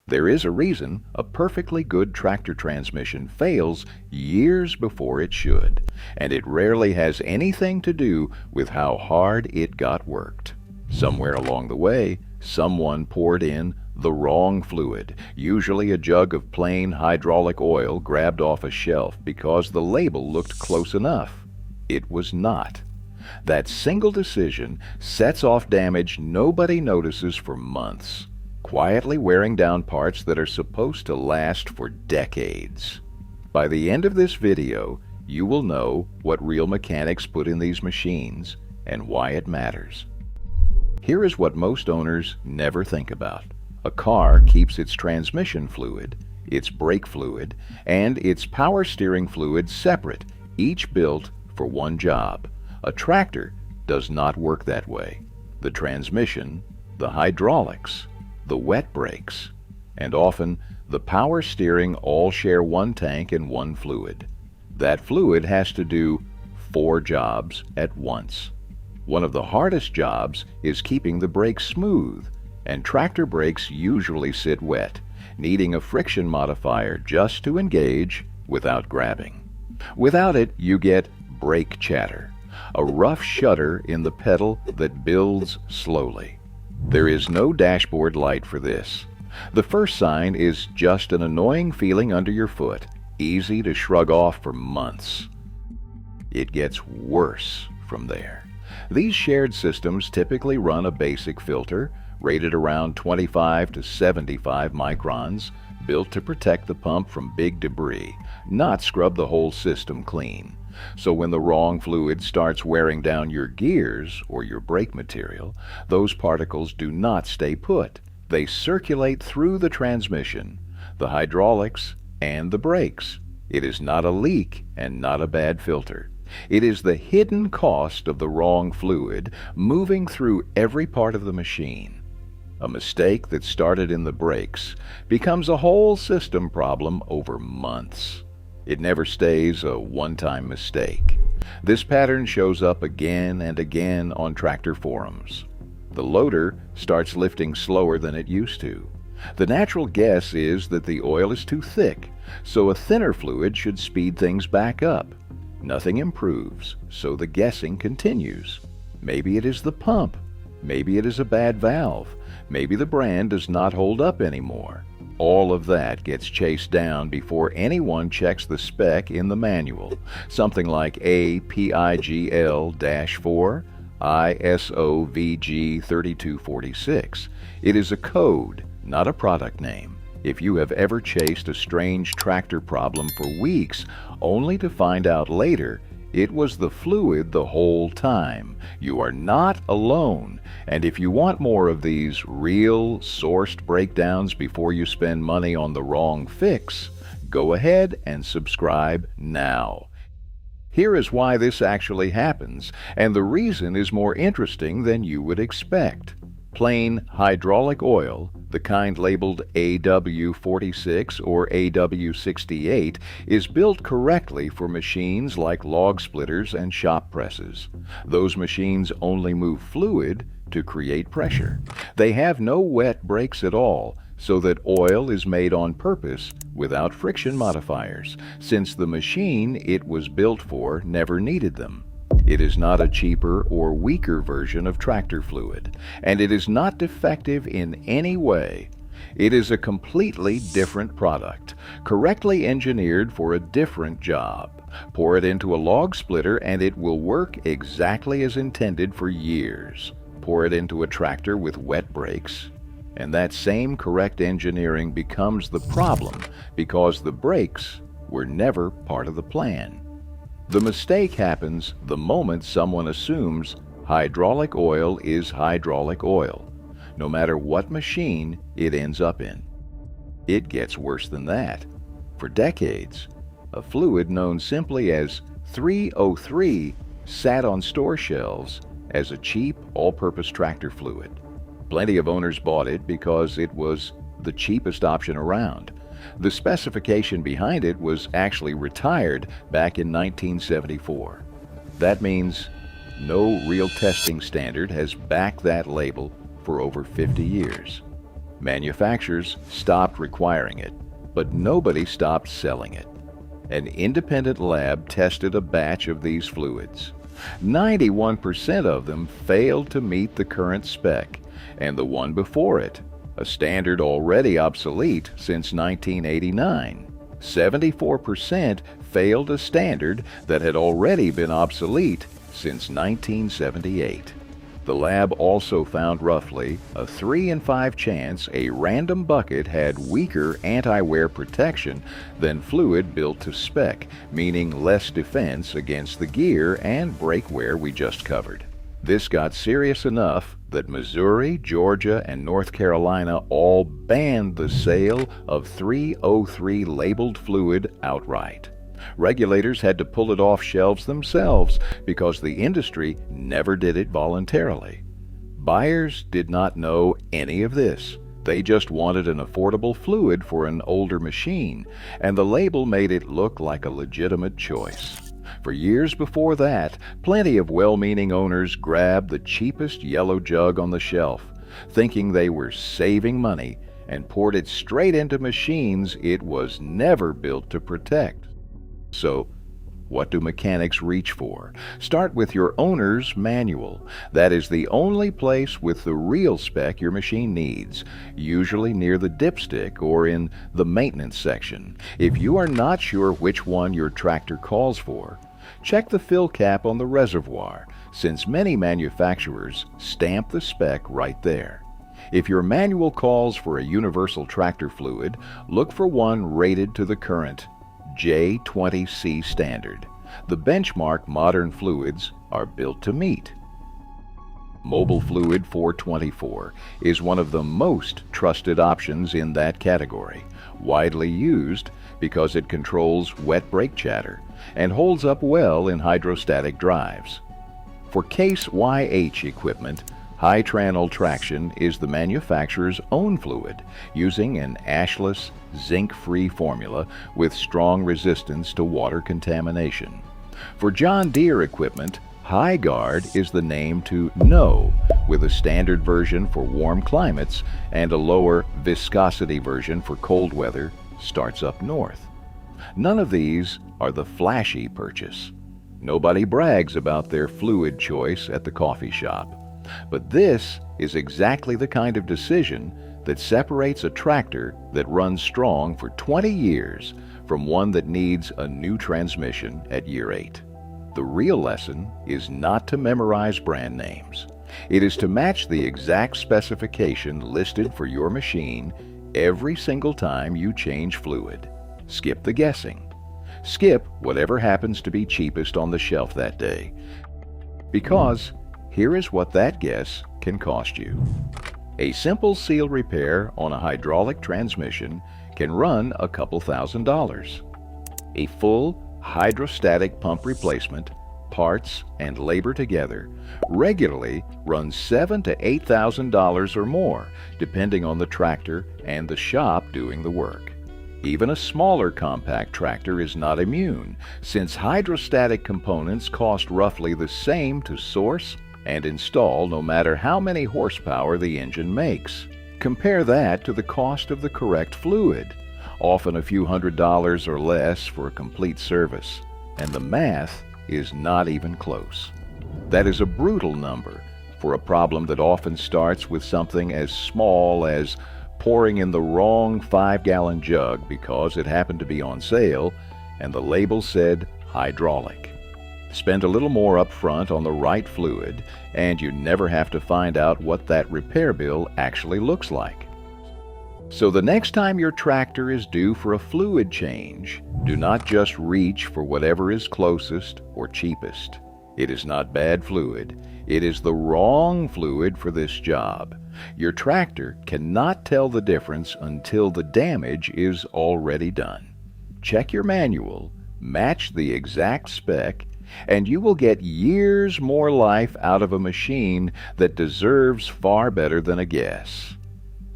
There is a reason a perfectly good tractor transmission fails years before it should, and it rarely has anything to do with how hard it got worked. Somewhere along the way, someone poured in the wrong fluid, usually a jug of plain hydraulic oil grabbed off a shelf because the label looked close enough. It was not. That single decision sets off damage nobody notices for months, quietly wearing down parts that are supposed to last for decades. By the end of this video, you will know what real mechanics put in these machines and why it matters. Here is what most owners never think about. A car keeps its transmission fluid, its brake fluid, and its power steering fluid separate, each built for one job. A tractor does not work that way. The transmission, the hydraulics, the wet brakes, and often the power steering all share one tank and one fluid. That fluid has to do 4 jobs at once. One of the hardest jobs is keeping the brakes smooth, and tractor brakes usually sit wet, needing a friction modifier just to engage without grabbing. Without it, you get brake chatter, a rough shudder in the pedal that builds slowly. There is no dashboard light for this. The first sign is just an annoying feeling under your foot, easy to shrug off for months. It gets worse from there. These shared systems typically run a basic filter, rated around 25 to 75 microns, built to protect the pump from big debris, not scrub the whole system clean. So when the wrong fluid starts wearing down your gears or your brake material, those particles do not stay put. They circulate through the transmission, the hydraulics, and the brakes. It is not a leak and not a bad filter. It is the hidden cost of the wrong fluid moving through every part of the machine. A mistake that started in the brakes becomes a whole system problem over months. It never stays a one-time mistake. This pattern shows up again and again on tractor forums. The loader starts lifting slower than it used to. The natural guess is that the oil is too thick, so a thinner fluid should speed things back up. Nothing improves, so the guessing continues. Maybe it is the pump. Maybe it is a bad valve. Maybe the brand does not hold up anymore. All of that gets chased down before anyone checks the spec in the manual, something like APIGL-4 ISO VG 3246. It is a code, not a product name. If you have ever chased a strange tractor problem for weeks, only to find out later it was the fluid the whole time, you are not alone. And if you want more of these real, sourced breakdowns before you spend money on the wrong fix, go ahead and subscribe now. Here is why this actually happens, and the reason is more interesting than you would expect. Plain hydraulic oil, the kind labeled AW46 or AW68, is built correctly for machines like log splitters and shop presses. Those machines only move fluid to create pressure. They have no wet brakes at all, so that oil is made on purpose without friction modifiers, since the machine it was built for never needed them. It is not a cheaper or weaker version of tractor fluid, and it is not defective in any way. It is a completely different product, correctly engineered for a different job. Pour it into a log splitter and it will work exactly as intended for years. Pour it into a tractor with wet brakes, and that same correct engineering becomes the problem because the brakes were never part of the plan. The mistake happens the moment someone assumes hydraulic oil is hydraulic oil, no matter what machine it ends up in. It gets worse than that. For decades, a fluid known simply as 303 sat on store shelves as a cheap, all-purpose tractor fluid. Plenty of owners bought it because it was the cheapest option around. The specification behind it was actually retired back in 1974. That means no real testing standard has backed that label for over 50 years. Manufacturers stopped requiring it, but nobody stopped selling it. An independent lab tested a batch of these fluids. 91% of them failed to meet the current spec, and the one before it, a standard already obsolete since 1989, 74% failed a standard that had already been obsolete since 1978. The lab also found roughly a 3 in 5 chance a random bucket had weaker anti-wear protection than fluid built to spec, meaning less defense against the gear and brake wear we just covered. This got serious enough that Missouri, Georgia, and North Carolina all banned the sale of 303 labeled fluid outright. Regulators had to pull it off shelves themselves because the industry never did it voluntarily. Buyers did not know any of this. They just wanted an affordable fluid for an older machine, and the label made it look like a legitimate choice. For years before that, plenty of well-meaning owners grabbed the cheapest yellow jug on the shelf, thinking they were saving money, and poured it straight into machines it was never built to protect. So, what do mechanics reach for? Start with your owner's manual. That is the only place with the real spec your machine needs, usually near the dipstick or in the maintenance section. If you are not sure which one your tractor calls for, check the fill cap on the reservoir, since many manufacturers stamp the spec right there. If your manual calls for a universal tractor fluid, look for one rated to the current J20C standard. The benchmark modern fluids are built to meet. Mobile Fluid 424 is one of the most trusted options in that category, widely used because it controls wet brake chatter and holds up well in hydrostatic drives. For Case YH equipment, High Tranol Traction is the manufacturer's own fluid, using an ashless, zinc-free formula with strong resistance to water contamination. For John Deere equipment, High Guard is the name to know, with a standard version for warm climates and a lower viscosity version for cold weather starts up north. None of these are the flashy purchase. Nobody brags about their fluid choice at the coffee shop. But this is exactly the kind of decision that separates a tractor that runs strong for 20 years from one that needs a new transmission at year 8. The real lesson is not to memorize brand names. It is to match the exact specification listed for your machine every single time you change fluid. Skip the guessing. Skip whatever happens to be cheapest on the shelf that day. Because here is what that guess can cost you. A simple seal repair on a hydraulic transmission can run a couple $1,000s. A full hydrostatic pump replacement, parts and labor together, regularly runs $7,000 to $8,000 or more, depending on the tractor and the shop doing the work. Even a smaller compact tractor is not immune, since hydrostatic components cost roughly the same to source and install no matter how many horsepower the engine makes. Compare that to the cost of the correct fluid, often a few $100s or less for a complete service, and the math is not even close. That is a brutal number for a problem that often starts with something as small as pouring in the wrong 5-gallon jug because it happened to be on sale and the label said hydraulic. Spend a little more up front on the right fluid, and you never have to find out what that repair bill actually looks like. So the next time your tractor is due for a fluid change, do not just reach for whatever is closest or cheapest. It is not bad fluid. It is the wrong fluid for this job. Your tractor cannot tell the difference until the damage is already done. Check your manual, match the exact spec, and you will get years more life out of a machine that deserves far better than a guess.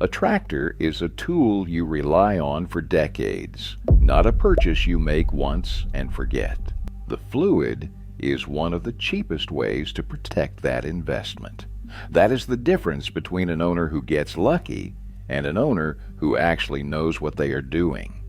A tractor is a tool you rely on for decades, not a purchase you make once and forget. The fluid is one of the cheapest ways to protect that investment. That is the difference between an owner who gets lucky and an owner who actually knows what they are doing.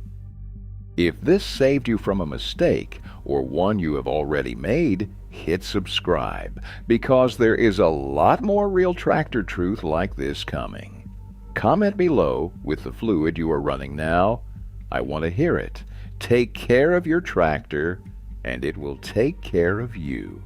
If this saved you from a mistake or one you have already made, hit subscribe, because there is a lot more real tractor truth like this coming. Comment below with the fluid you are running now. I want to hear it. Take care of your tractor, and it will take care of you.